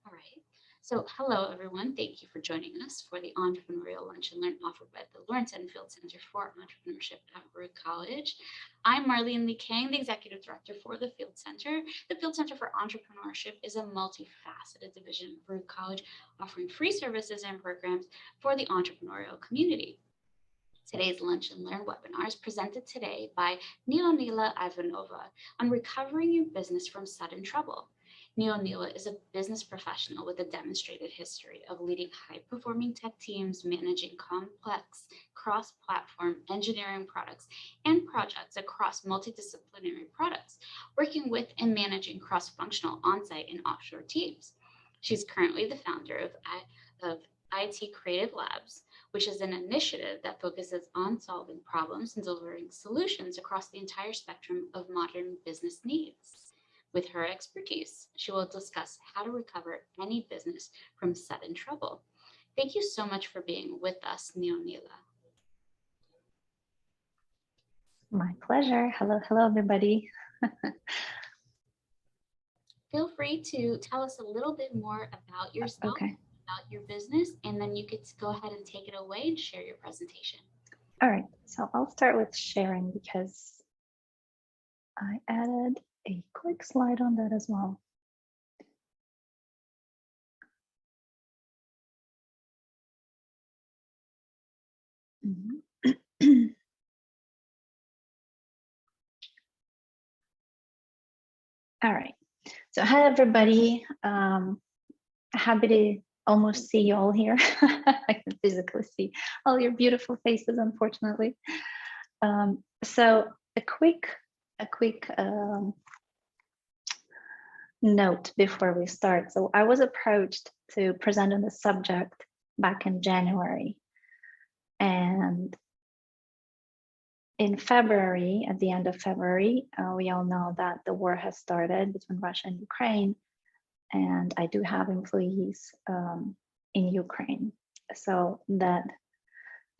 All right. So, hello, everyone. Thank you for joining us for the Entrepreneurial Lunch and Learn offered by the Lawrence Enfield Center for Entrepreneurship at Baruch College. I'm Marlene Lee Kang, the Executive Director for the Field Center. The Field Center for Entrepreneurship is a multifaceted division of Baruch College offering free services and programs for the entrepreneurial community. Today's Lunch and Learn webinar is presented today by Nionila Ivanova on recovering your business from sudden trouble. Nionila is a business professional with a demonstrated history of leading high-performing tech teams, managing complex cross-platform engineering products and projects across multidisciplinary products, working with and managing cross-functional on-site and offshore teams. She's currently the founder of IT Creative Labs, which is an initiative that focuses on solving problems and delivering solutions across the entire spectrum of modern business needs. With her expertise, she will discuss how to recover any business from sudden trouble. Thank you so much for being with us, Nionila. My pleasure. Hello, everybody. Feel free to tell us a little bit more about yourself, about your business, and then you could go ahead and take it away and share your presentation. All right, so I'll start with sharing because I added a quick slide on that as well. All right, so hi everybody. Happy to almost see you all here. I can physically see all your beautiful faces, unfortunately. So a quick note before we start. So I was approached to present on the subject back in January, and in February, at the end of February, we all know that the war has started between Russia and Ukraine, and I do have employees in Ukraine. So that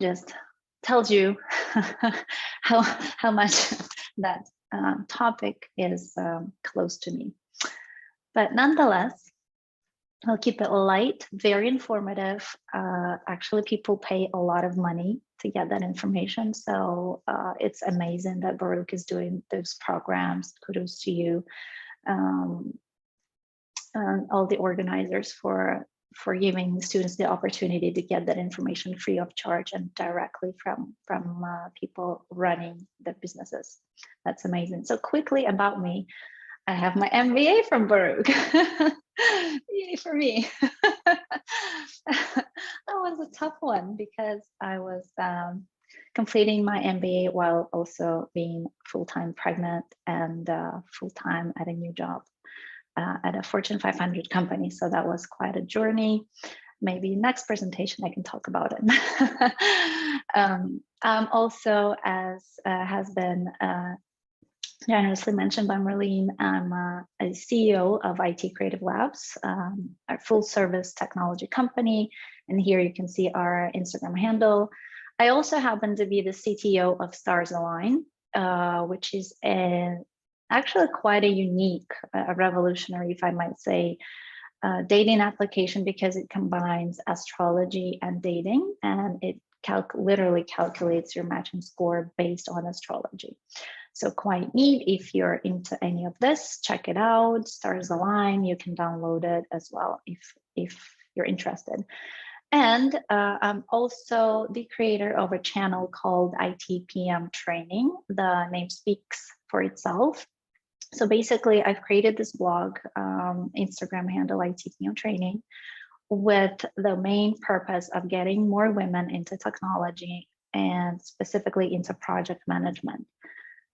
just tells you how much that topic is close to me. But nonetheless, I'll keep it light, very informative. Actually, people pay a lot of money to get that information. So it's amazing that Baruch is doing those programs. Kudos to you. All the organizers for giving students the opportunity to get that information free of charge and directly from people running their businesses. That's amazing. So quickly about me, I have my MBA from Baruch. Yay for me. That was a tough one because I was completing my MBA while also being full-time pregnant and full-time at a new job at a Fortune 500 company. So that was quite a journey. Maybe next presentation I can talk about it. Also, as has been generously mentioned by Marlene, I'm a CEO of IT Creative Labs, a full service technology company. And here you can see our Instagram handle. I also happen to be the CTO of Stars Align, which is actually quite a unique, revolutionary, if I might say, dating application because it combines astrology and dating, and it literally calculates your matching score based on astrology. So quite neat. If you're into any of this, check it out. Stars Align. You can download it as well if you're interested. And I'm also the creator of a channel called ITPM Training. The name speaks for itself. So basically, I've created this blog, Instagram handle ITPM Training, with the main purpose of getting more women into technology and specifically into project management.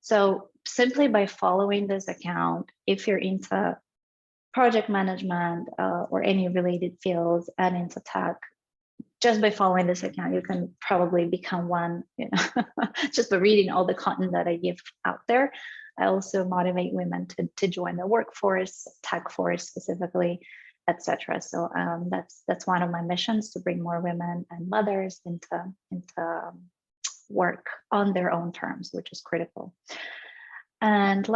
So simply by following this account, if you're into project management or any related fields and into tech, just by following this account, you can probably become one, just by reading all the content that I give out there. I also motivate women to join the workforce, tech force specifically, etc. So that's one of my missions, to bring more women and mothers into work on their own terms, which is critical. And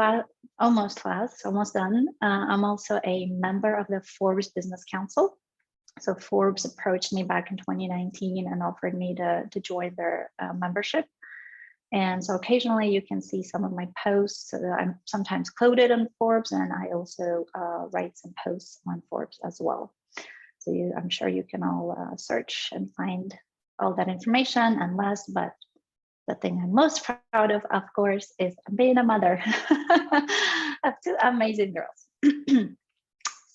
almost done. I'm also a member of the Forbes Business Council. So Forbes approached me back in 2019 and offered me to join their membership. And so occasionally you can see some of my posts. I'm sometimes quoted on Forbes, and I also write some posts on Forbes as well. So I'm sure you can all search and find all that information. And last, but the thing I'm most proud of course, is being a mother of two amazing girls.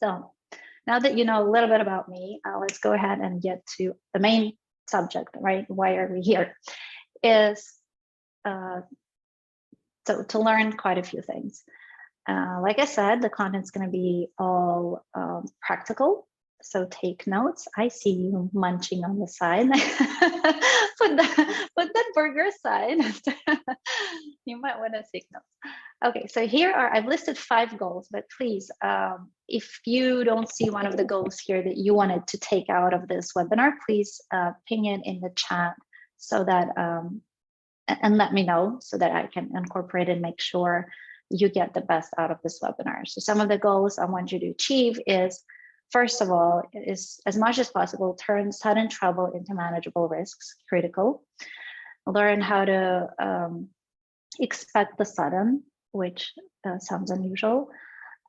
So now that you know a little bit about me, let's go ahead and get to the main subject, right? Why are we here? Is so to learn quite a few things. Like I said, the content's going to be all practical. So take notes. I see you munching on the side. put that burger aside. You might want to take notes. Okay, so here I've listed 5 goals, but please, if you don't see one of the goals here that you wanted to take out of this webinar, please ping it in the chat so that, and let me know so that I can incorporate and make sure you get the best out of this webinar. So some of the goals I want you to achieve is, first of all, is as much as possible, turn sudden trouble into manageable risks, critical. Learn how to expect the sudden, which sounds unusual.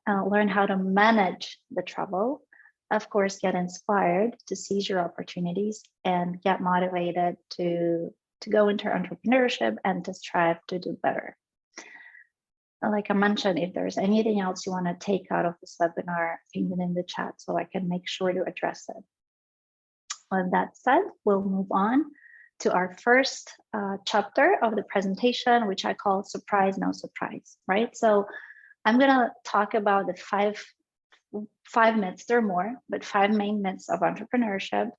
Learn how to manage the trouble. Of course, get inspired to seize your opportunities and get motivated to go into entrepreneurship and to strive to do better. Like I mentioned, if there's anything else you want to take out of this webinar, ping it in the chat so I can make sure to address it. With that said, we'll move on to our first chapter of the presentation, which I call Surprise, No Surprise, right? So I'm going to talk about the five myths, there are more, but 5 main myths of entrepreneurship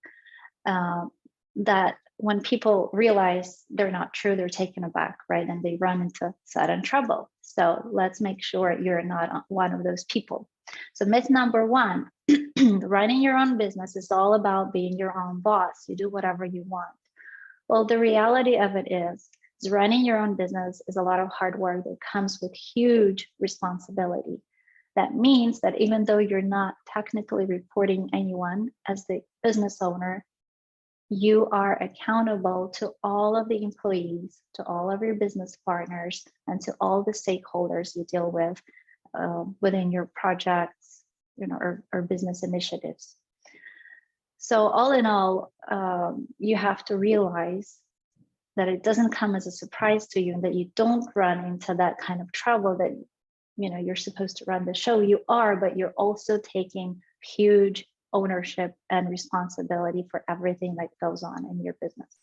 that when people realize they're not true, they're taken aback, right? And they run into sudden trouble. So let's make sure you're not one of those people. So myth number 1, running your own business is all about being your own boss. You do whatever you want. Well, the reality of it is running your own business is a lot of hard work that comes with huge responsibility. That means that even though you're not technically reporting anyone as the business owner, you are accountable to all of the employees, to all of your business partners, and to all the stakeholders you deal with within your projects, or business initiatives. So all in all, you have to realize that it doesn't come as a surprise to you, and that you don't run into that kind of trouble that you're supposed to run the show. You are, but you're also taking huge ownership and responsibility for everything that goes on in your business.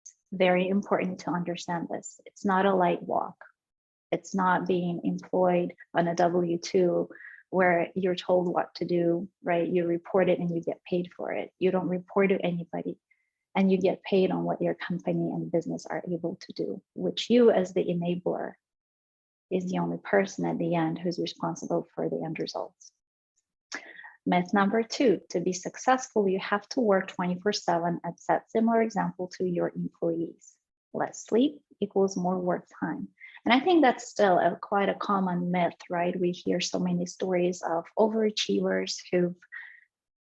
It's very important to understand this. It's not a light walk. It's not being employed on a W-2 where you're told what to do, right? You report it and you get paid for it. You don't report to anybody, and you get paid on what your company and business are able to do, which you as the enabler is the only person at the end who's responsible for the end results. Myth number 2, to be successful, you have to work 24/7 and set similar example to your employees. Less sleep equals more work time. And I think that's still quite a common myth, right? We hear so many stories of overachievers who've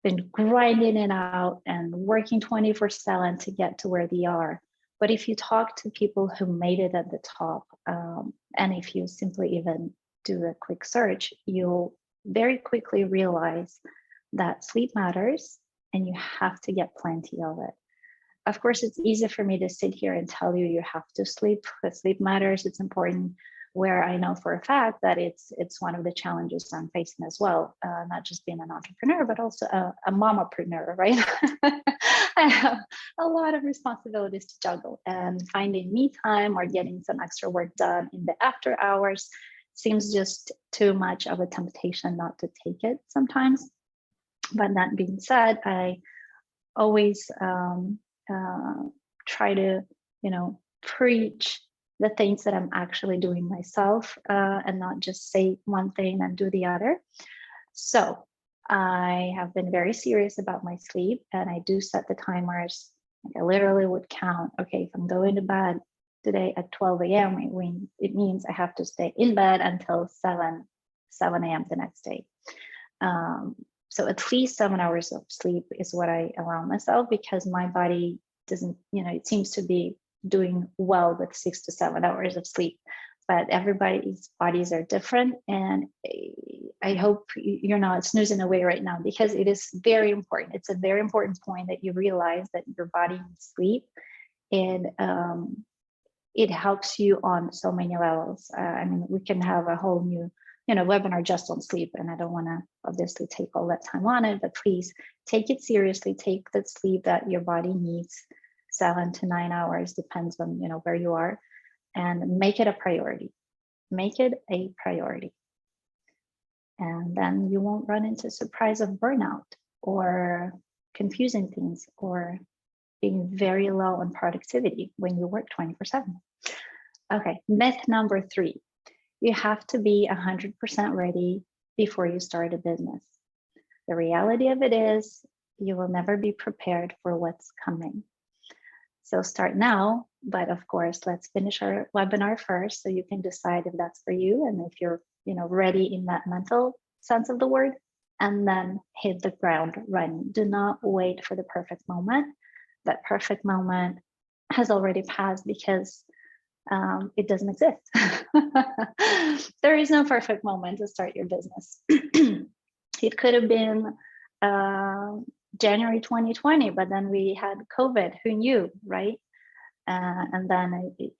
been grinding it out and working 24/7 to get to where they are. But if you talk to people who made it at the top, and if you simply even do a quick search, you'll very quickly realize that sleep matters and you have to get plenty of it. Of course, it's easy for me to sit here and tell you you have to sleep, because sleep matters, it's important, where I know for a fact that it's one of the challenges I'm facing as well, not just being an entrepreneur, but also a mamapreneur, right? I have a lot of responsibilities to juggle, and finding me time or getting some extra work done in the after hours seems just too much of a temptation not to take it sometimes. But that being said, I always try to, preach the things that I'm actually doing myself, and not just say one thing and do the other. So I have been very serious about my sleep, and I do set the timers. Like I literally would count, okay, if I'm going to bed today at 12 a.m., it means I have to stay in bed until 7 a.m. the next day. So at least 7 hours of sleep is what I allow myself, because my body doesn't, it seems to be doing well with 6 to 7 hours of sleep. But everybody's bodies are different. And I hope you're not snoozing away right now, because it is very important. It's a very important point that you realize that your body needs sleep. And it helps you on so many levels. I mean, we can have a whole new webinar just on sleep, and I don't want to obviously take all that time on it, but please take it seriously. Take the sleep that your body needs, 7 to 9 hours, depends on where you are, and make it a priority. Make it a priority. And then you won't run into surprise of burnout or confusing things or being very low on productivity when you work 24/7. Okay, myth number 3. You have to be 100% ready before you start a business. The reality of it is you will never be prepared for what's coming. So start now, but of course, let's finish our webinar first so you can decide if that's for you and if you're ready in that mental sense of the word, and then hit the ground running. Do not wait for the perfect moment. That perfect moment has already passed, because it doesn't exist. There is no perfect moment to start your business. It could have been January 2020, but then we had COVID. Who knew, right? And then it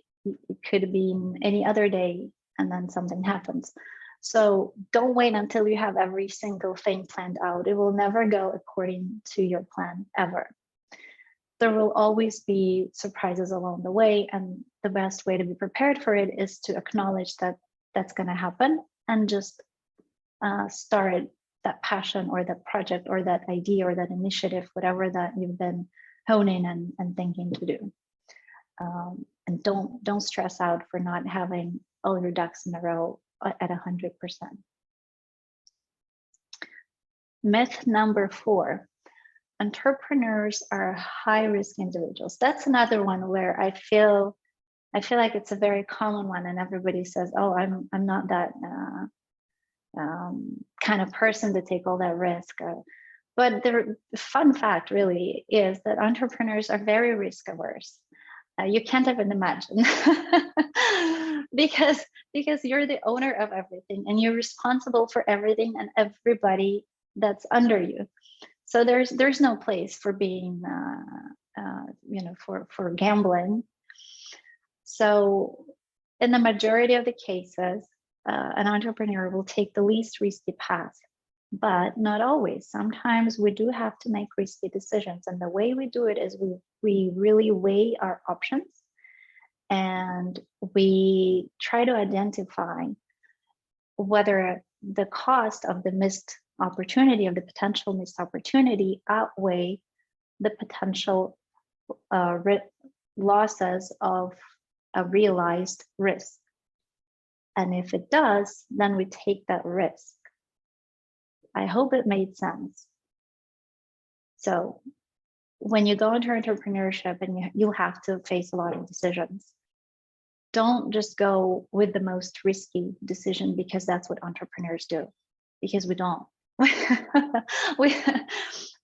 could have been any other day, and then something happens. So don't wait until you have every single thing planned out. It will never go according to your plan, ever. There will always be surprises along the way, and the best way to be prepared for it is to acknowledge that that's going to happen, and just start that passion or that project or that idea or that initiative, whatever that you've been honing and thinking to do. And don't stress out for not having all your ducks in a row at 100%. Myth number 4. Entrepreneurs are high-risk individuals. That's another one where I feel like it's a very common one, and everybody says, "Oh, I'm not that kind of person to take all that risk." But the fun fact really is that entrepreneurs are very risk averse. You can't even imagine, because you're the owner of everything, and you're responsible for everything and everybody that's under you. So there's no place for being, for gambling. So in the majority of the cases, an entrepreneur will take the least risky path, but not always. Sometimes we do have to make risky decisions. And the way we do it is we really weigh our options, and we try to identify whether the cost of the missed opportunity, of the potential missed opportunity, outweigh the potential losses of a realized risk. And if it does, then we take that risk. I hope it made sense. So when you go into entrepreneurship and you have to face a lot of decisions, don't just go with the most risky decision because that's what entrepreneurs do, because we don't.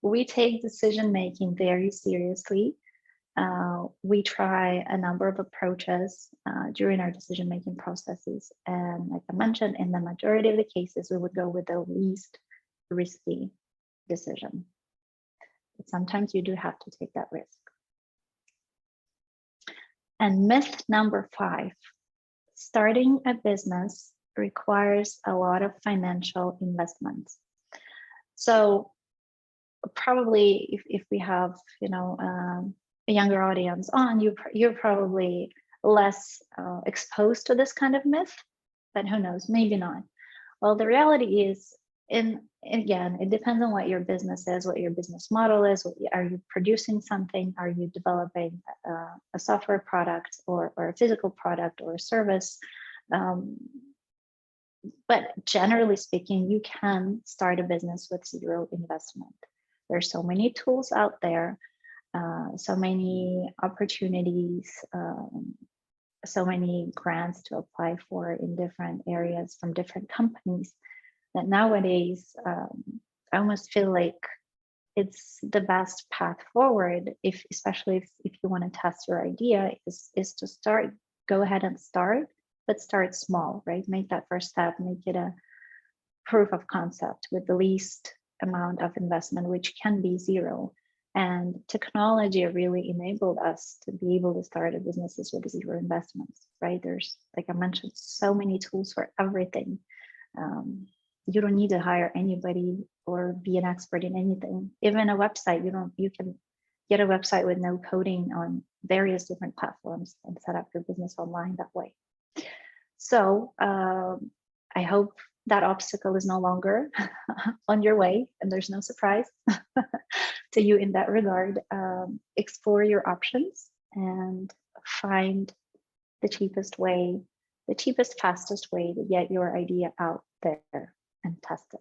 we take decision making very seriously. We try a number of approaches during our decision making processes, and like I mentioned, in the majority of the cases, we would go with the least risky decision. But sometimes you do have to take that risk. And myth number 5: starting a business requires a lot of financial investments. So probably if we have a younger audience on, you're probably less exposed to this kind of myth, but who knows, maybe not. Well, the reality is, again, it depends on what your business is, what your business model is. Are you producing something? Are you developing a software product or a physical product or a service? But generally speaking, you can start a business with zero investment. There's so many tools out there, so many opportunities so many grants to apply for in different areas from different companies that nowadays I almost feel like it's the best path forward, especially if you want to test your idea, is to go ahead and start, but start small, right? Make that first step, make it a proof of concept with the least amount of investment, which can be zero. And technology really enabled us to be able to start a businesses with zero investments, right? There's, like I mentioned, so many tools for everything. You don't need to hire anybody or be an expert in anything. Even a website, you can get a website with no coding on various different platforms and set up your business online that way. So I hope that obstacle is no longer on your way and there's no surprise to you in that regard. Explore your options and find the cheapest way, the cheapest, fastest way to get your idea out there and test it.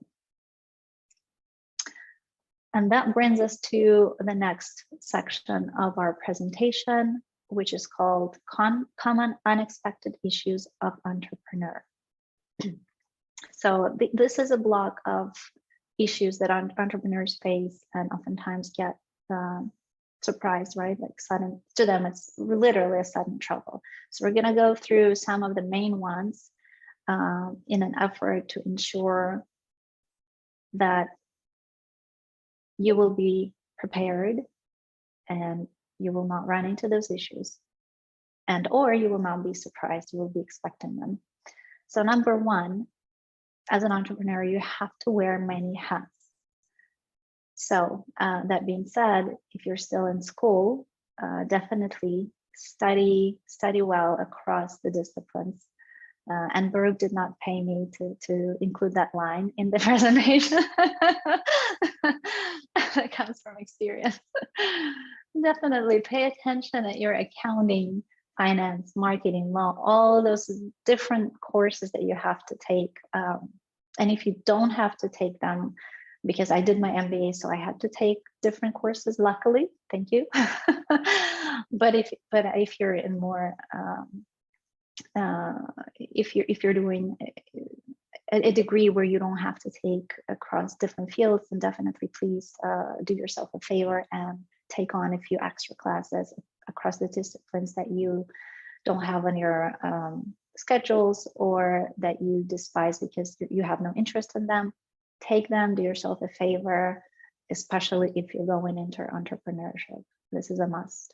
And that brings us to the next section of our presentation, which is called Common Unexpected Issues of Entrepreneur. So this is a block of issues that entrepreneurs face and oftentimes get surprised, right? Like sudden, to them, it's literally a sudden trouble. So we're gonna go through some of the main ones in an effort to ensure that you will be prepared and you will not run into those issues, and or you will not be surprised, you will be expecting them. So number one, as an entrepreneur, you have to wear many hats. So that being said, if you're still in school, definitely study well across the disciplines. And Baruch did not pay me to include that line in the presentation. That comes from experience. Definitely pay attention at your accounting, finance, marketing, law, all those different courses that you have to take. And if you don't have to take them, because I did my MBA, so I had to take different courses, luckily, thank you. But if you're in more, if you're doing a degree where you don't have to take across different fields, then definitely please do yourself a favor and take on a few extra classes across the disciplines that you don't have on your schedules or that you despise because you have no interest in them. Take them, do yourself a favor, especially if you're going into entrepreneurship. This is a must.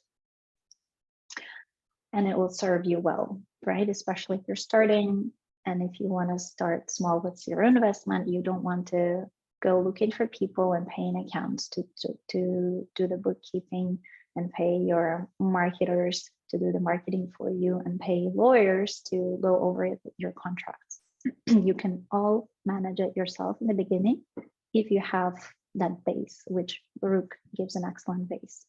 And it will serve you well, right? Especially if you're starting, and if you want to start small with zero investment, you don't want to go looking for people and paying accounts to do the bookkeeping and pay your marketers to do the marketing for you and pay lawyers to go over your contracts. You can all manage it yourself in the beginning if you have that base, which Baruch gives an excellent base.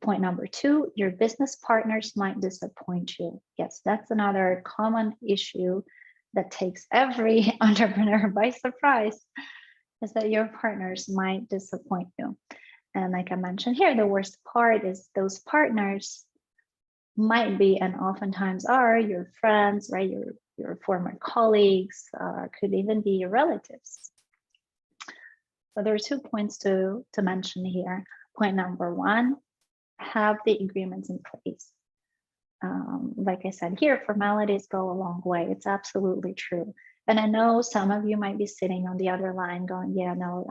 Point number two, your business partners might disappoint you. Yes, that's another common issue that takes every entrepreneur by surprise, is that your partners might disappoint you. And like I mentioned here, the worst part is those partners might be and oftentimes are your friends, right? Your former colleagues, could even be your relatives. So there are 2 points to mention here. Point number one, have the agreements in place. Like I said here, formalities go a long way. It's absolutely true. And I know some of you might be sitting on the other line going, yeah, no,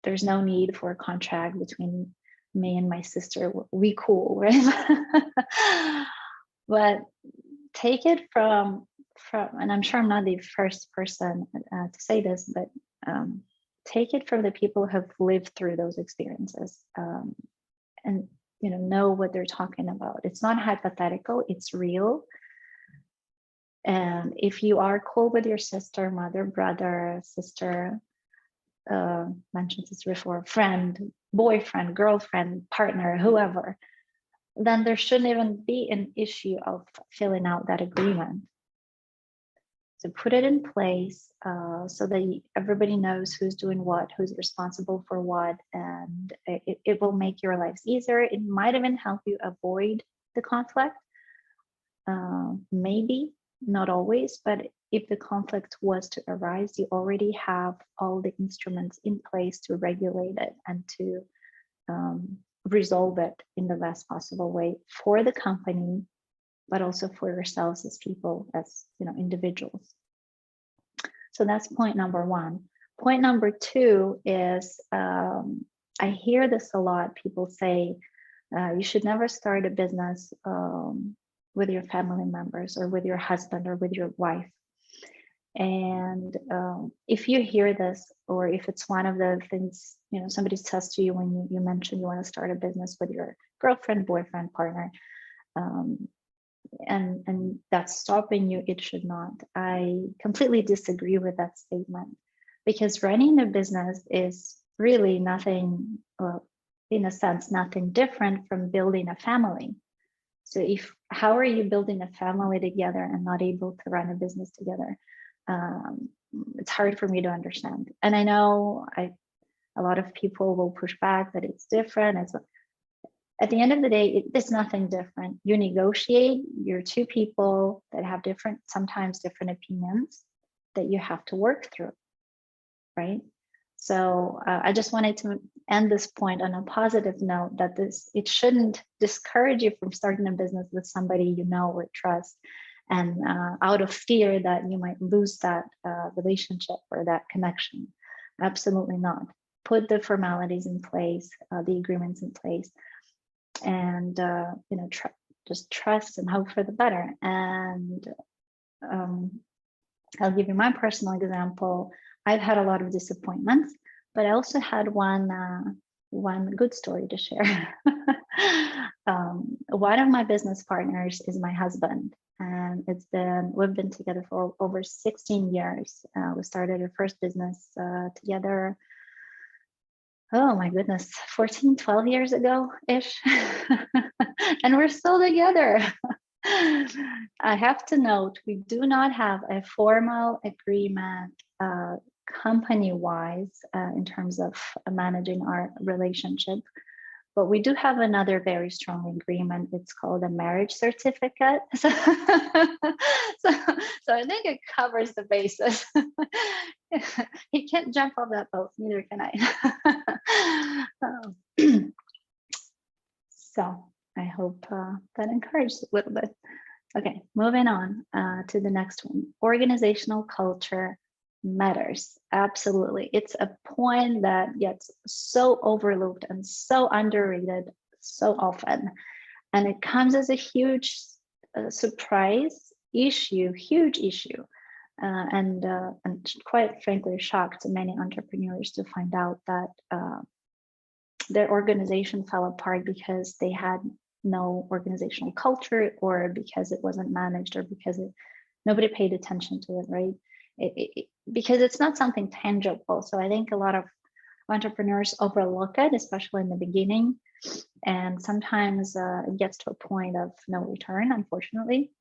there's no need for a contract between me and my sister. We cool, right? But take it from, and I'm sure I'm not the first person to say this, but take it from the people who have lived through those experiences and know what they're talking about. It's not hypothetical, it's real. And if you are cool with your sister, mother, brother, sister, mentioned this before, friend, boyfriend, girlfriend, partner, whoever, then there shouldn't even be an issue of filling out that agreement. So put it in place so that everybody knows who's doing what, who's responsible for what, and it will make your lives easier. It might even help you avoid the conflict. Maybe, not always, but if the conflict was to arise, you already have all the instruments in place to regulate it and to resolve it in the best possible way for the company, but also for yourselves as people, as individuals. So that's point number one. Point number two is, I hear this a lot. People say, you should never start a business with your family members or with your husband or with your wife. And if you hear this, or if it's one of the things, somebody says to you when you mention you want to start a business with your girlfriend, boyfriend, partner, and that's stopping you, it should not. I completely disagree with that statement, because running a business is really nothing, well, in a sense, nothing different from building a family. So how are you building a family together and not able to run a business together? It's hard for me to understand. And I know a lot of people will push back that it's different. At the end of the day, it's nothing different. You negotiate, you're two people that have sometimes different opinions that you have to work through, right? So I just wanted to end this point on a positive note, that it shouldn't discourage you from starting a business with somebody you know or trust, and out of fear that you might lose that relationship or that connection. Absolutely not. Put the formalities in place, the agreements in place, and just trust and hope for the better. And I'll give you my personal example. I've had a lot of disappointments, but I also had one good story to share. One of my business partners is my husband, and we've been together for over 16 years. We started our first business together. Oh my goodness, 14, 12 years ago-ish. And we're still together. I have to note, we do not have a formal agreement company-wise in terms of managing our relationship, but we do have another very strong agreement. It's called a marriage certificate. So I think it covers the basis. He can't jump off that boat, neither can I. So I hope that encouraged a little bit. Okay, moving on to the next one. Organizational culture matters. Absolutely. It's a point that gets so overlooked and so underrated so often. And it comes as a huge surprise issue, huge issue. And quite frankly, shocked to many entrepreneurs to find out that their organization fell apart because they had no organizational culture, or because it wasn't managed, or because nobody paid attention to it, right? Because it's not something tangible. So I think a lot of entrepreneurs overlook it, especially in the beginning. And sometimes it gets to a point of no return, unfortunately.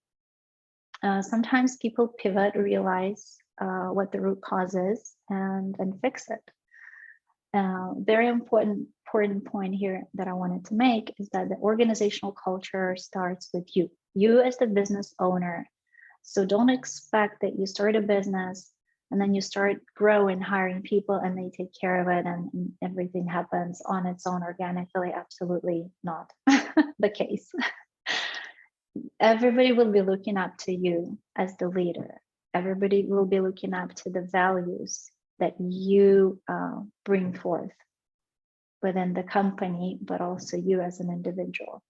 Sometimes people pivot, realize what the root cause is, and fix it. Very important point here that I wanted to make is that the organizational culture starts with you as the business owner. So don't expect that you start a business and then you start growing, hiring people, and they take care of it and everything happens on its own organically. Absolutely not the case. Everybody will be looking up to you as the leader. Everybody will be looking up to the values that you bring forth within the company, but also you as an individual.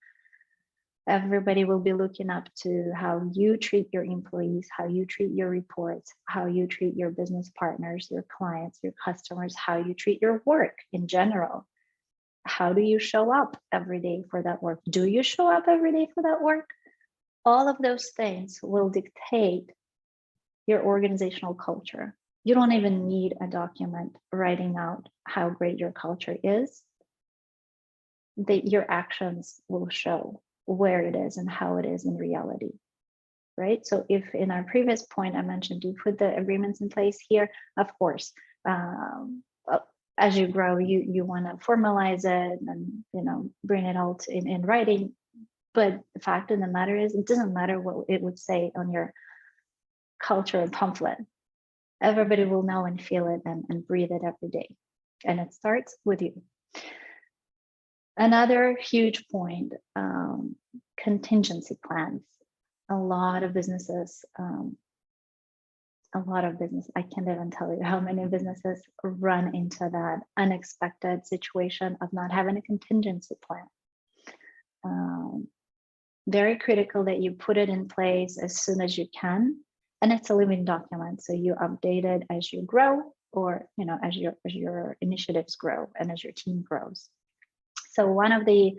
Everybody will be looking up to how you treat your employees, how you treat your reports, how you treat your business partners, your clients, your customers, how you treat your work in general. How do you show up every day for that work? Do you show up every day for that work? All of those things will dictate your organizational culture. You don't even need a document writing out how great your culture is. Your actions will show where it is and how it is in reality, right? So if in our previous point I mentioned you put the agreements in place here, of course, as you grow, you want to formalize it and bring it all in writing. But the fact of the matter is, it doesn't matter what it would say on your cultural pamphlet. Everybody will know and feel it and breathe it every day. And it starts with you. Another huge point, contingency plans. A lot of businesses, I can't even tell you how many businesses run into that unexpected situation of not having a contingency plan. Very critical that you put it in place as soon as you can. And it's a living document, so you update it as you grow, or as your initiatives grow and as your team grows. So one of the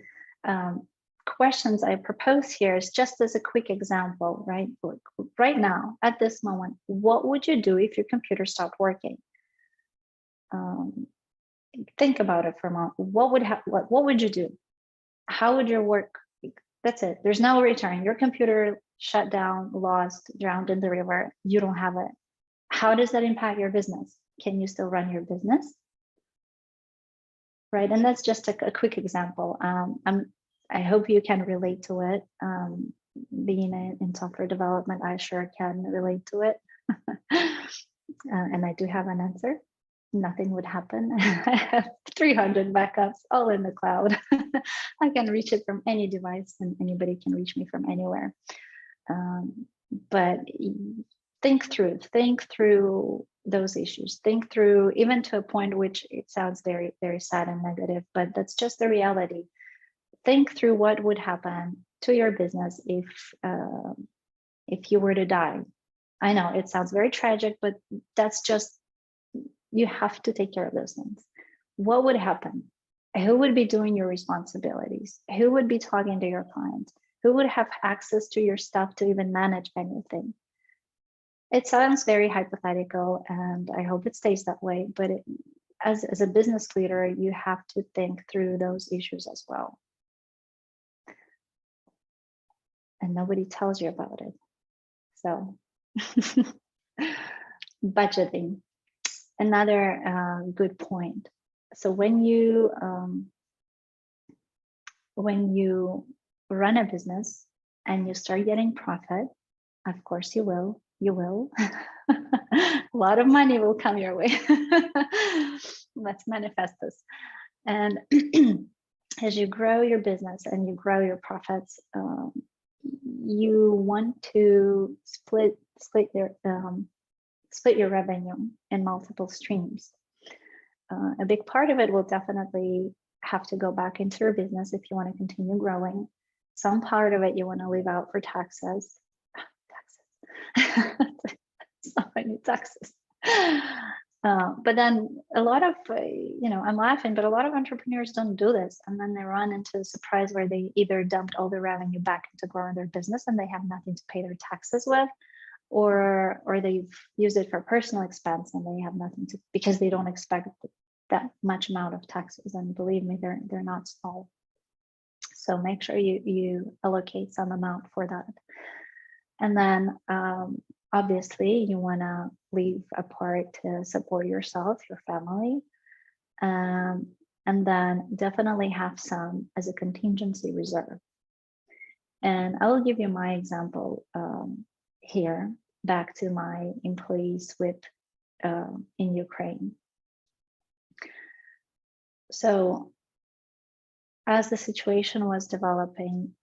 questions I propose here is just as a quick example, right? Right now, at this moment, what would you do if your computer stopped working? Think about it for a moment. What would you do? How would your work? That's it. There's no return. Your computer shut down, lost, drowned in the river. You don't have it. How does that impact your business? Can you still run your business? Right. And that's just a quick example. I hope you can relate to it. Being in software development, I sure can relate to it. And I do have an answer. Nothing would happen. I have 300 backups all in the cloud. I can reach it from any device, and anybody can reach me from anywhere. But think through those issues. Think through, even to a point which it sounds very, very sad and negative, but that's just the reality. Think through what would happen to your business if you were to die. I know it sounds very tragic, but that's just, you have to take care of those things. What would happen? Who would be doing your responsibilities? Who would be talking to your clients? Who would have access to your stuff to even manage anything? It sounds very hypothetical, and I hope it stays that way, but as a business leader, you have to think through those issues as well. And nobody tells you about it. So budgeting, another good point. So when you run a business and you start getting profit, of course you will. A lot of money will come your way. Let's manifest this. And as you grow your business and you grow your profits, you want to split your revenue in multiple streams. A big part of it will definitely have to go back into your business if you want to continue growing. Some part of it you want to leave out for taxes. So many taxes. But then a lot of, I'm laughing, but a lot of entrepreneurs don't do this. And then they run into a surprise where they either dumped all their revenue back into growing their business and they have nothing to pay their taxes with, or they've used it for personal expense and they have nothing to, because they don't expect that much amount of taxes. And believe me, they're not small. So make sure you allocate some amount for that. And then obviously you want to leave a part to support yourself, your family, and then definitely have some as a contingency reserve. And I will give you my example here, back to my employees in Ukraine. So as the situation was developing,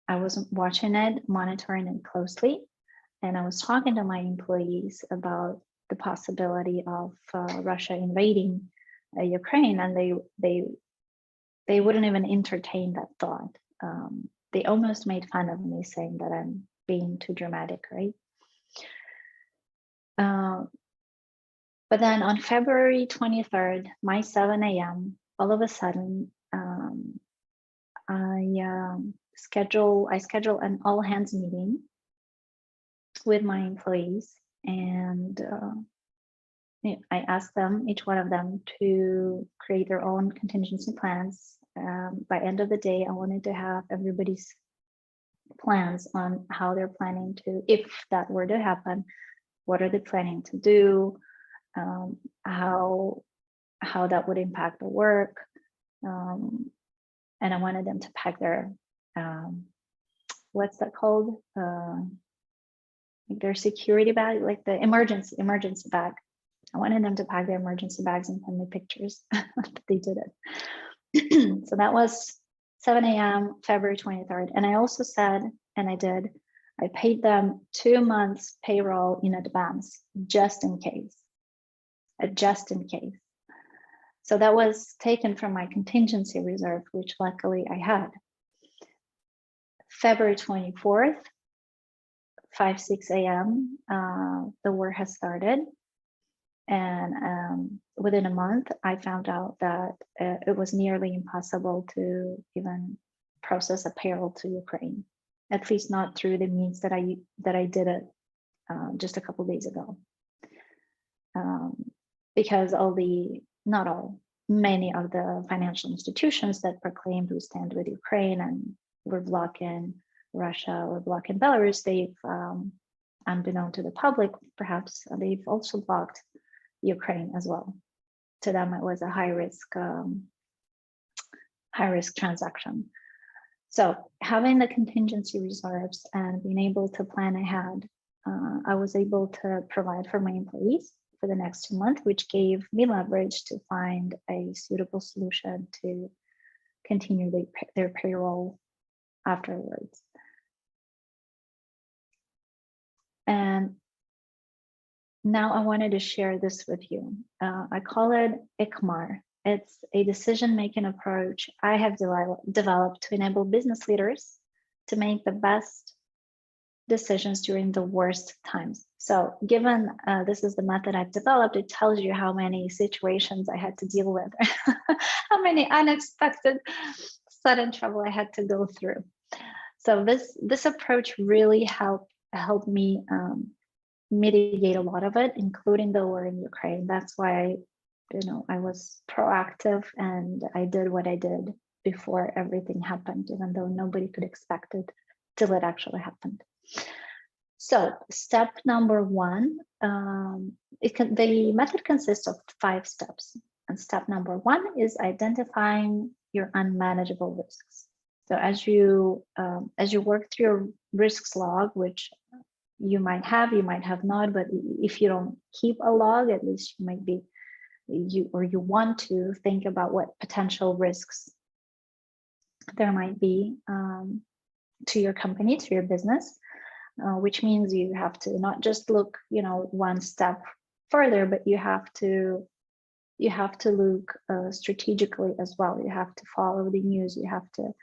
I was watching it, monitoring it closely, and I was talking to my employees about the possibility of Russia invading Ukraine, and they wouldn't even entertain that thought. They almost made fun of me, saying that I'm being too dramatic, right? But then on February 23rd, my 7 a.m., all of a sudden, I schedule an all hands meeting with my employees, and I asked them, each one of them, to create their own contingency plans. By end of the day, I wanted to have everybody's plans on how they're planning to, if that were to happen, what are they planning to do, how that would impact the work, and I wanted them to pack their what's that called? Like their security bag, like the emergency bag. I wanted them to pack their emergency bags and send me pictures, but they did it. So that was 7 a.m. February 23rd. And I also said, and I paid them 2 months payroll in advance, just in case. Just in case. So that was taken from my contingency reserve, which luckily I had. February 24th, 6 a.m., the war has started. And within a month, I found out that it was nearly impossible to even process a payroll to Ukraine, at least not through the means that I did it just a couple of days ago. Because many of the financial institutions that proclaimed we stand with Ukraine and we're blocking Russia or blocking Belarus, they've, unbeknown to the public, perhaps they've also blocked Ukraine as well. To them, it was a high risk transaction. So having the contingency reserves and being able to plan ahead, I was able to provide for my employees for the next 2 months, which gave me leverage to find a suitable solution to continue their payroll afterwards. And now I wanted to share this with you. I call it ICMAR. It's a decision-making approach I have developed to enable business leaders to make the best decisions during the worst times. So given this is the method I've developed, it tells you how many situations I had to deal with, how many unexpected sudden trouble I had to go through. So this approach really helped me mitigate a lot of it, including the war in Ukraine. That's why I was proactive and I did what I did before everything happened, even though nobody could expect it till it actually happened. So step number one, the method consists of 5 steps. And step number 1 is identifying your unmanageable risks. So as you work through your risks log, which you might have not, but if you don't keep a log, at least you want to think about what potential risks there might be to your company, to your business, which means you have to not just look, one step further, but you have to look strategically as well. You have to follow the news. You have to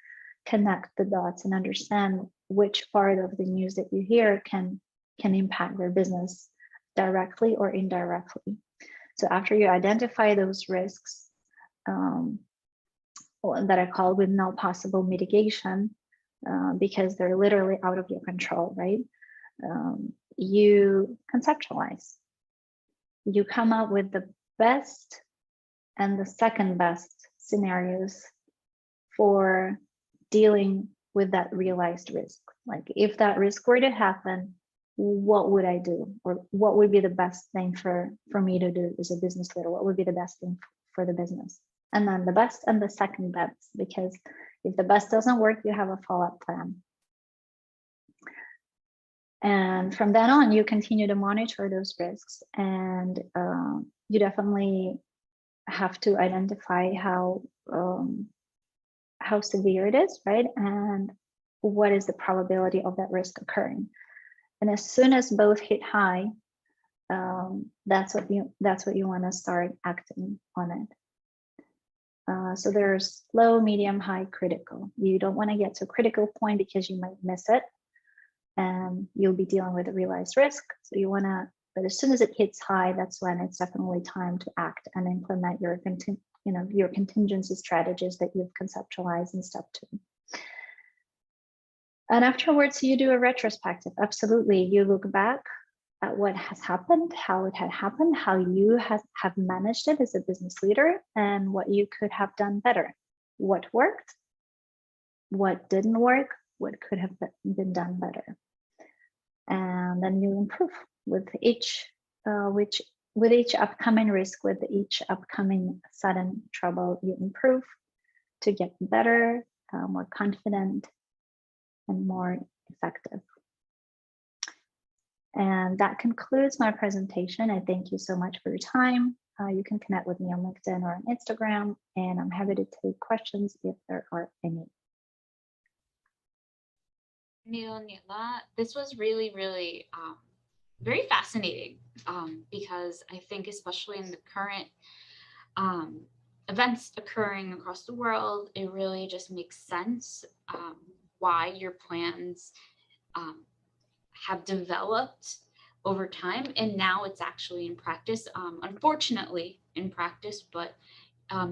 connect the dots and understand which part of the news that you hear can impact their business directly or indirectly. So after you identify those risks that I call with no possible mitigation, because they're literally out of your control, right? You conceptualize. You come up with the best and the second best scenarios for dealing with that realized risk. Like if that risk were to happen, what would I do? Or what would be the best thing for me to do as a business leader? What would be the best thing for the business? And then the best and the second best, because if the best doesn't work, you have a follow-up plan. And from then on, you continue to monitor those risks, and you definitely have to identify how severe it is, right? And what is the probability of that risk occurring? And as soon as both hit high, that's what you want to start acting on it. So there's low, medium, high, critical. You don't want to get to a critical point because you might miss it, and you'll be dealing with a realized risk. So you want to, but as soon as it hits high, that's when it's definitely time to act and implement your contingency strategies that you've conceptualized in step 2. And afterwards, you do a retrospective. Absolutely, you look back at what has happened, how it had happened, how you have managed it as a business leader, and what you could have done better. What worked, what didn't work, what could have been done better. And then you improve with each upcoming risk, with each upcoming sudden trouble, you improve to get better, more confident, and more effective. And that concludes my presentation. I thank you so much for your time. You can connect with me on LinkedIn or on Instagram, and I'm happy to take questions if there are any. Nionila, this was really, really very fascinating because I think especially in the current events occurring across the world, it really just makes sense why your plans have developed over time, and now it's actually in practice, unfortunately in practice, but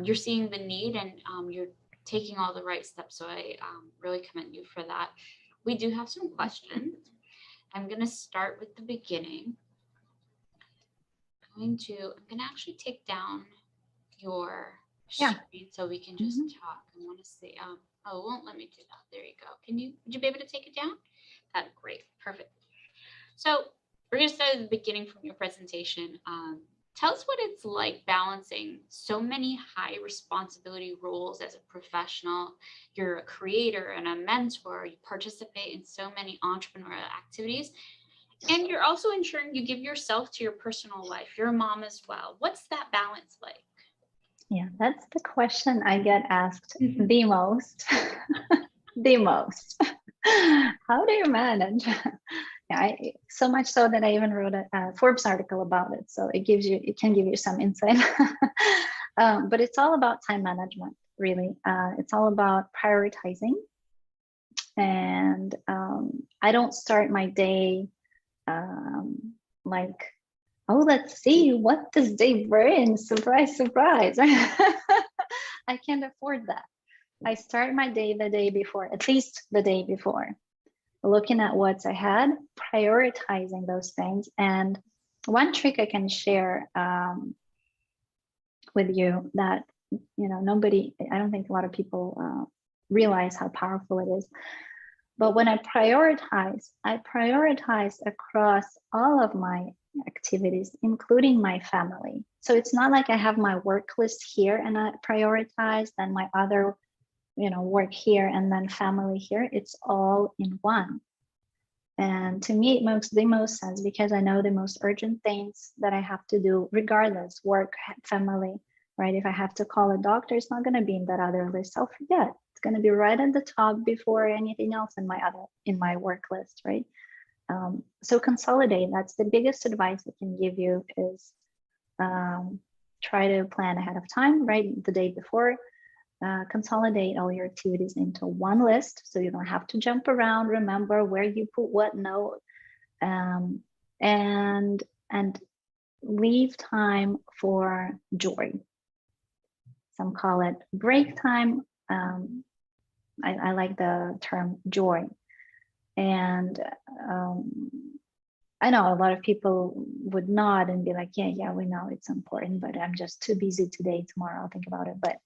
you're seeing the need and you're taking all the right steps. So I really commend you for that. We do have some questions. I'm going to start with the beginning. I'm going to actually take down your screen so we can just talk. I want to see. Oh, it won't let me do that. There you go. Would you be able to take it down? That's great. Perfect. So we're going to start at the beginning from your presentation. Tell us what it's like balancing so many high responsibility roles as a professional. You're a creator and a mentor. You participate in so many entrepreneurial activities. And you're also ensuring you give yourself to your personal life. You're a mom as well. What's that balance like? Yeah, that's the question I get asked the most. The most. How do you manage? Yeah, so much so that I even wrote a Forbes article about it. So it can give you some insight. But it's all about time management, really. It's all about prioritizing. And I don't start my day like, oh, let's see what this day brings. Surprise, surprise. I can't afford that. I start my day the day before, at least the day before, looking at what's ahead, prioritizing those things. And one trick I can share with you that, I don't think a lot of people realize how powerful it is. But when I prioritize across all of my activities, including my family. So it's not like I have my work list here and I prioritize, then my other work here and then family here. It's all in one. And to me, it makes the most sense because I know the most urgent things that I have to do, regardless, work, family, right? If I have to call a doctor, it's not going to be in that other list. I'll forget. It's going to be right at the top before anything else in my work list, right? So consolidate. That's the biggest advice I can give you is try to plan ahead of time, right? The day before. Consolidate all your activities into one list so you don't have to jump around, remember where you put what note, and leave time for joy. Some call it break time. I like the term joy. And I know a lot of people would nod and be like, yeah, we know it's important, but I'm just too busy today, tomorrow I'll think about it. But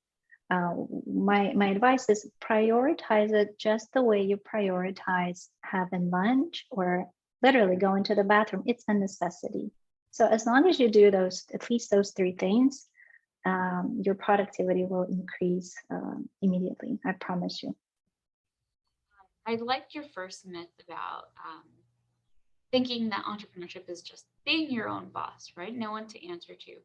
my advice is prioritize it just the way you prioritize having lunch or literally going to the bathroom. It's a necessity. So as long as you do at least those three things, your productivity will increase immediately. I promise you. I liked your first myth about thinking that entrepreneurship is just being your own boss, right? No one to answer to.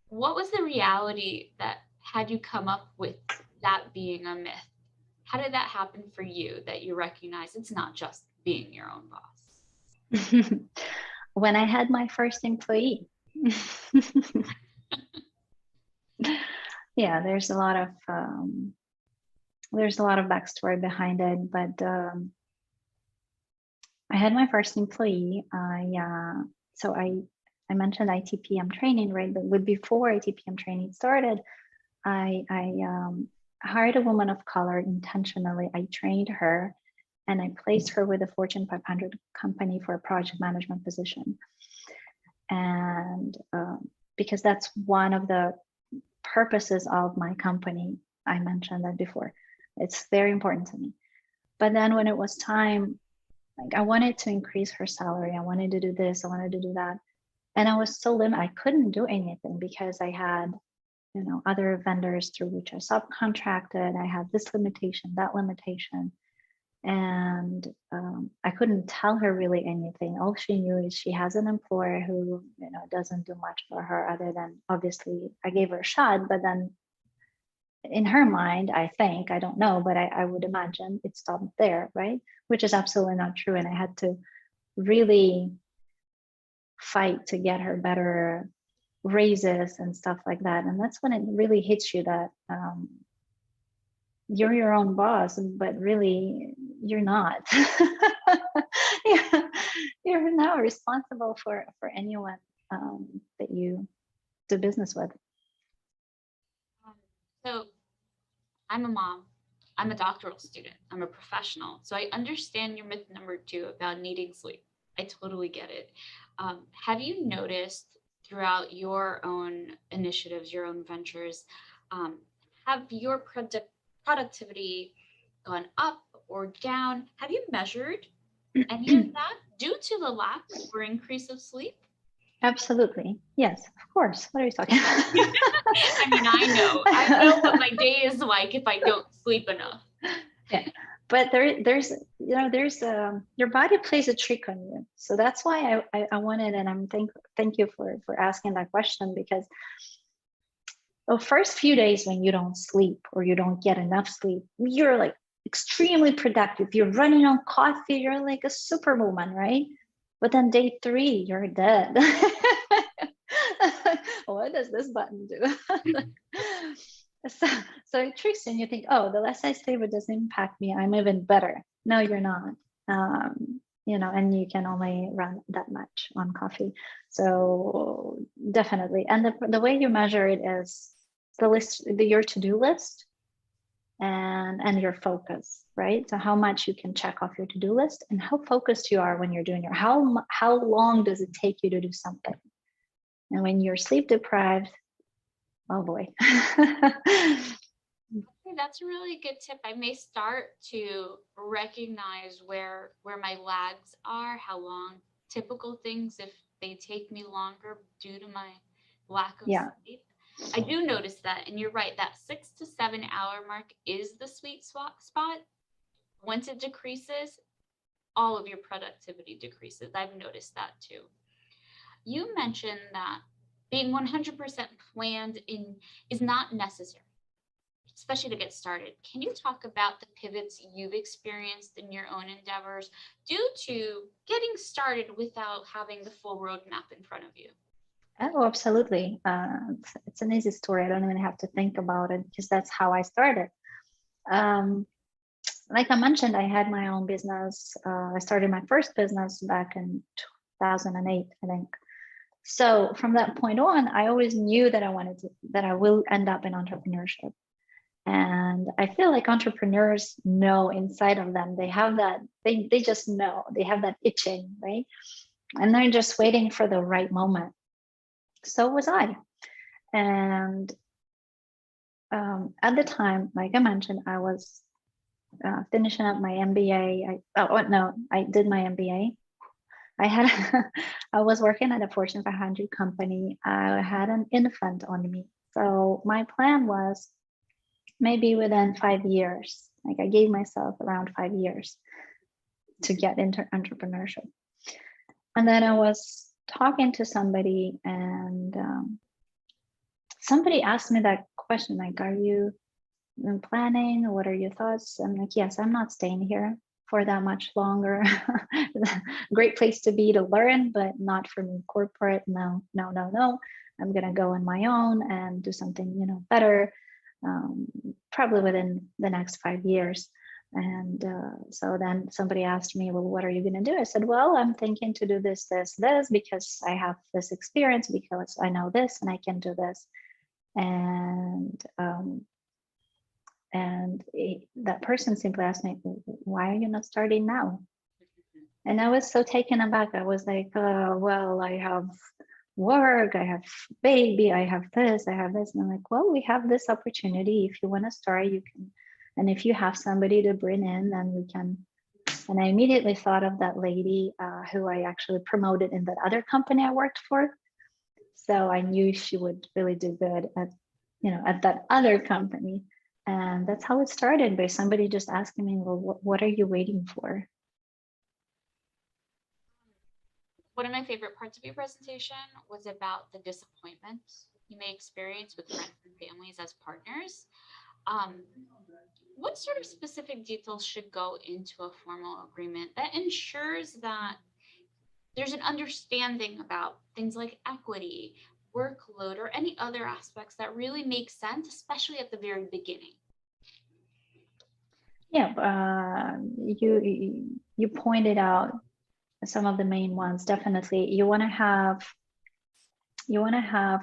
What was the reality that had you come up with that being a myth? How did that happen for you that you recognize it's not just being your own boss? When I had my first employee. Yeah, there's a lot of backstory behind it, but I had my first employee. So I mentioned ITPM training, right? But before ITPM training started, I hired a woman of color intentionally. I trained her and I placed her with a Fortune 500 company for a project management position. And because that's one of the purposes of my company, I mentioned that before. It's very important to me. But then when it was time, like I wanted to increase her salary. I wanted to do this, I wanted to do that. And I was so limited, I couldn't do anything because I had, other vendors through which I subcontracted. I had this limitation, that limitation. And I couldn't tell her really anything. All she knew is she has an employer who, doesn't do much for her other than, obviously, I gave her a shot, but then in her mind, I think, I don't know, but I would imagine it stopped there, right? Which is absolutely not true. And I had to really fight to get her better raises and stuff like that. And that's when it really hits you that you're your own boss, but really you're not. Yeah, you're now responsible for anyone that you do business with. So I'm a mom. I'm a doctoral student. I'm a professional. So I understand your myth number 2 about needing sleep. I totally get it. Have you noticed throughout your own initiatives, your own ventures, have your productivity gone up or down? Have you measured any of that due to the lack or increase of sleep? Absolutely. Yes, of course. What are you talking about? I mean, I know what my day is like if I don't sleep enough. Yeah, but there's your body plays a trick on you. So that's why I wanted, and thank you for asking that question, because the first few days when you don't sleep or you don't get enough sleep, you're like extremely productive. You're running on coffee. You're like a superwoman, right? But then day 3, you're dead. What does this button do? So it tricks you and you think, oh, the less I sleep, it doesn't impact me. I'm even better. No, you're not. And you can only run that much on coffee. So definitely. And the way you measure it is your to-do list and your focus, right? So how much you can check off your to-do list and how focused you are when you're doing how long does it take you to do something? And when you're sleep deprived, oh boy. That's a really good tip. I may start to recognize where my lags are, how long typical things, if they take me longer due to my lack of sleep. I do notice that, and you're right, that 6 to 7 hour mark is the sweet spot. Once it decreases, all of your productivity decreases. I've noticed that too. You mentioned that being 100% planned is not necessary, especially to get started. Can you talk about the pivots you've experienced in your own endeavors due to getting started without having the full roadmap in front of you? Oh, absolutely. It's an easy story. I don't even have to think about it because that's how I started. Like I mentioned, I had my own business. I started my first business back in 2008, I think. So from that point on, I always knew that I will end up in entrepreneurship. And I feel like entrepreneurs know inside of them, they have that, they just know, they have that itching, right? And they're just waiting for the right moment. So was I. And at the time, like I mentioned, I was finishing up my MBA. I did my MBA. I was working at a Fortune 500 company. I had an infant on me. So my plan was maybe within 5 years, like I gave myself around 5 years to get into entrepreneurship. And then I was talking to somebody and somebody asked me that question, like, are you planning? What are your thoughts? I'm like, yes, I'm not staying here for that much longer. Great place to be to learn, but not for me. Corporate, no. I'm gonna go on my own and do something, better, probably within the next 5 years. And so then somebody asked me, well, what are you gonna do? I said, well, I'm thinking to do this, because I have this experience, because I know this and I can do this. And that person simply asked me, why are you not starting now? And I was so taken aback. I was like, well, I have work, I have baby, I have this. And I'm like, well, we have this opportunity. If you want to start, you can. And if you have somebody to bring in, then we can. And I immediately thought of that lady who I actually promoted in that other company I worked for. So I knew she would really do good at that other company. And that's how it started, by somebody just asking me, well, what are you waiting for? One of my favorite parts of your presentation was about the disappointment you may experience with friends and families as partners. Um, what sort of specific details should go into a formal agreement that ensures that there's an understanding about things like equity, workload, or any other aspects that really make sense, especially at the very beginning? Yeah, you pointed out some of the main ones. Definitely, you want to have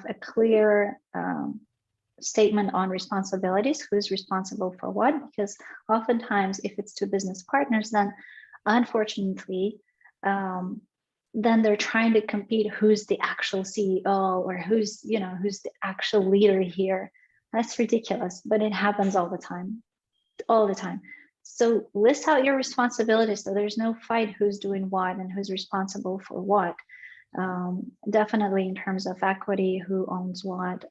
a clear statement on responsibilities, who's responsible for what, because oftentimes if it's two business partners, then unfortunately, then they're trying to compete who's the actual CEO or who's the actual leader here. That's ridiculous, but it happens all the time. So list out your responsibilities so there's no fight who's doing what and who's responsible for what. Definitely in terms of equity, who owns what,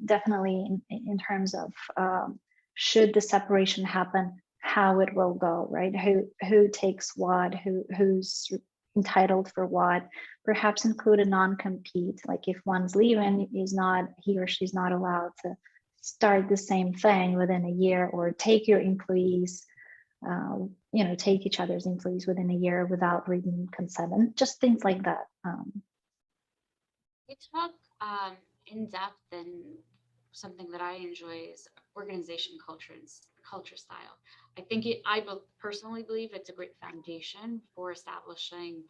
definitely in terms of should the separation happen, how it will go, right? Who takes what, who's entitled for what. Perhaps include a non-compete, like if one's leaving, he or she's not allowed to start the same thing within a year, or take your employees, take each other's employees within a year without written consent, and just things like that. You talk in depth, and something that I enjoy is organization culture and culture style. I personally believe it's a great foundation for establishing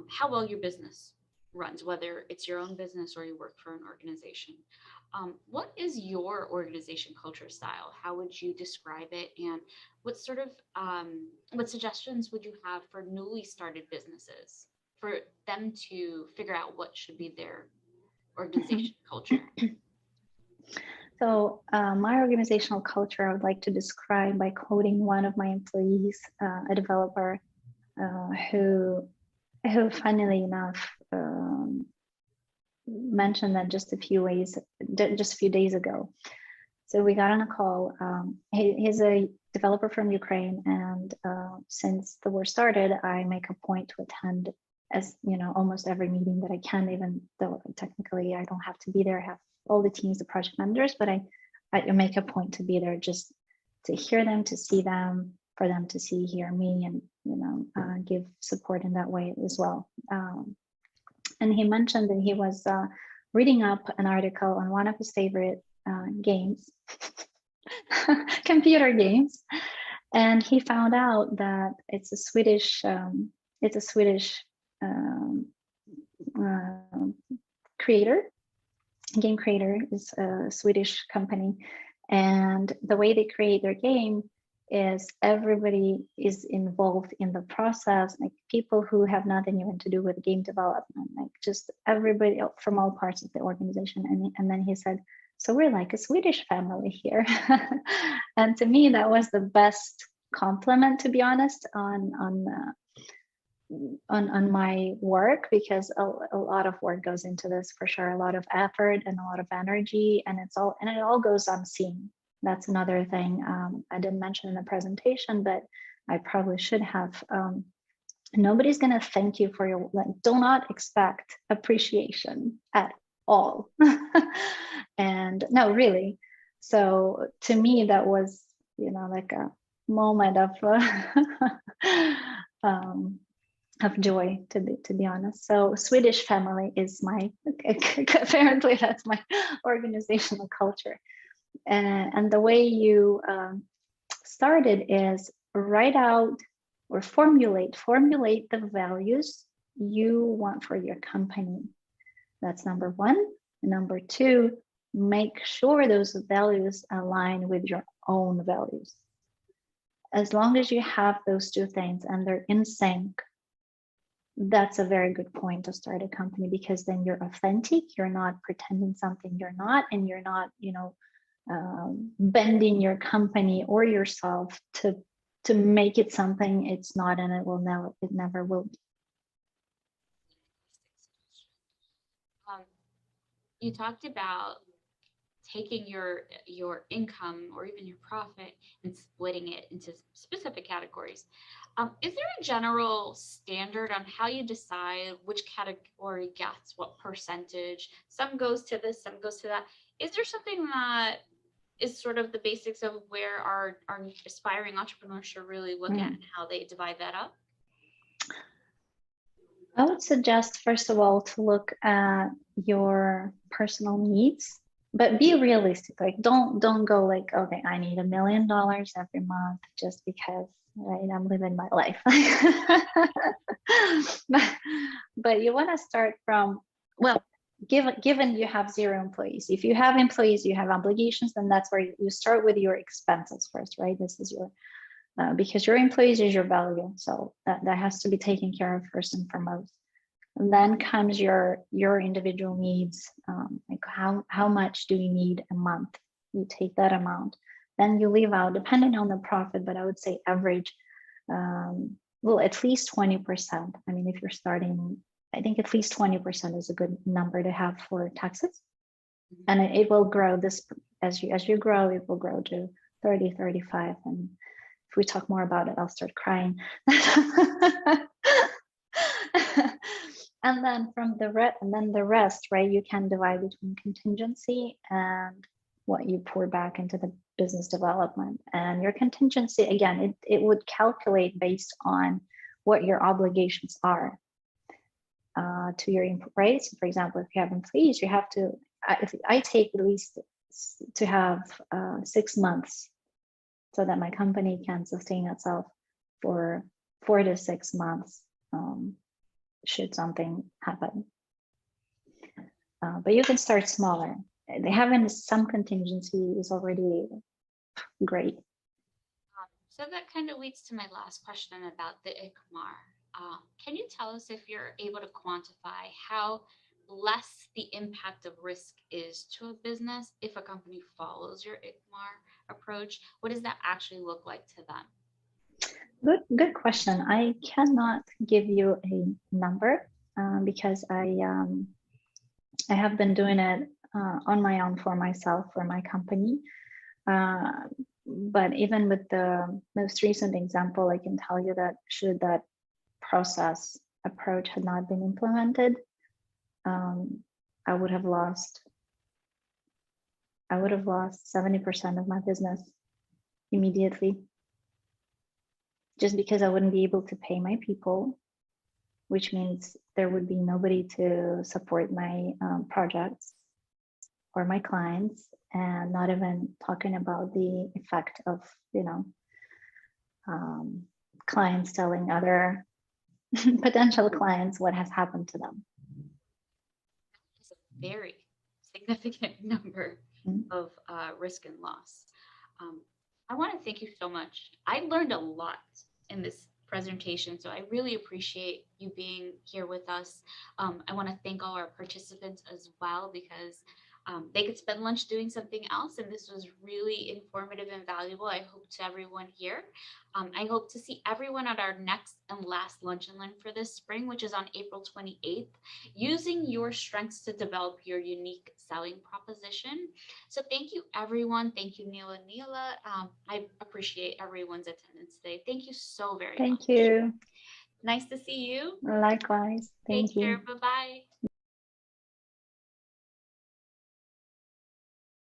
how well your business runs, whether it's your own business or you work for an organization. What is your organization culture style? How would you describe it? And what suggestions would you have for newly started businesses for them to figure out what should be their organization culture? So my organizational culture, I would like to describe by quoting one of my employees, a developer, who funnily enough mentioned that just a few days ago. So we got on a call. He's a developer from Ukraine, and since the war started, I make a point to attend, as almost every meeting that I can, even though technically I don't have to be there. I have all the teams, the project managers, but I make a point to be there, just to hear them, to see them, for them to hear me, and give support in that way as well. And he mentioned that he was reading up an article on one of his favorite games, computer games, and he found out that it's a Swedish creator. Game creator is a Swedish company, and the way they create their game is everybody is involved in the process, like people who have nothing even to do with game development, like just everybody from all parts of the organization. And then he said, so we're like a Swedish family here. And to me, that was the best compliment, to be honest, on my work, because a lot of work goes into this, for sure, a lot of effort and a lot of energy, and it all goes unseen. That's another thing I didn't mention in the presentation, but I probably should have. Nobody's going to thank you for your, do not expect appreciation at all. And no, really. So to me, that was, like a moment of joy, to be honest. So Swedish family is my, apparently that's my organizational culture. And the way you started is write out or formulate the values you want for your company. That's number one. Number two, make sure those values align with your own values. As long as you have those two things and they're in sync, that's a very good point to start a company, because then you're authentic, you're not pretending something you're not, and you're not, bending your company or yourself to make it something it's not, and it never will be. You talked about taking your income or even your profit and splitting it into specific categories. Is there a general standard on how you decide which category gets what percentage? Some goes to this, some goes to that. Is there something that is sort of the basics of where our aspiring entrepreneurs should really look at and how they divide that up? I would suggest, first of all, to look at your personal needs, but be realistic. Like, don't go like, okay, I need $1 million every month just because, right? I'm living my life. but you want to start from, well, given you have 0 employees. If you have employees, you have obligations, then that's where you start with your expenses first, right? This is your because your employees is your value, so that has to be taken care of first and foremost. And then comes your individual needs, like how much do you need a month? You take that amount, then you leave out, depending on the profit, but I would say average, well, at least 20%. I mean, if you're starting, I think at least 20% is a good number to have for taxes, and it will grow. This as you grow, it will grow to 30, 35, and if we talk more about it, I'll start crying. And then the rest, right? You can divide between contingency and what you pour back into the business development. And your contingency, again, it would calculate based on what your obligations are to your employees. So for example, if you have employees, you have to. If I take at least to have 6 months, so that my company can sustain itself for 4 to 6 months, should something happen. But you can start smaller. Having some contingency is already great. So that kind of leads to my last question about the ICMAR. Can you tell us if you're able to quantify how less the impact of risk is to a business if a company follows your ICMAR approach? What does that actually look like to them? Good question. I cannot give you a number because I have been doing it on my own for myself, for my company. But even with the most recent example, I can tell you that should that process approach had not been implemented, I would have lost 70% of my business immediately, just because I wouldn't be able to pay my people, which means there would be nobody to support my projects or my clients, and not even talking about the effect of, clients telling other potential clients what has happened to them. It's a very significant number of risk and loss. I want to thank you so much. I learned a lot in this presentation, so I really appreciate you being here with us. I want to thank all our participants as well, because they could spend lunch doing something else, and this was really informative and valuable. I hope to everyone here. I hope to see everyone at our next and last Lunch and Learn for this spring, which is on April 28th, using your strengths to develop your unique selling proposition. So thank you, everyone. Thank you, Nionila. I appreciate everyone's attendance today. Thank you so very much. Thank you. Nice to see you. Likewise. Thank Take you. care. Bye-bye.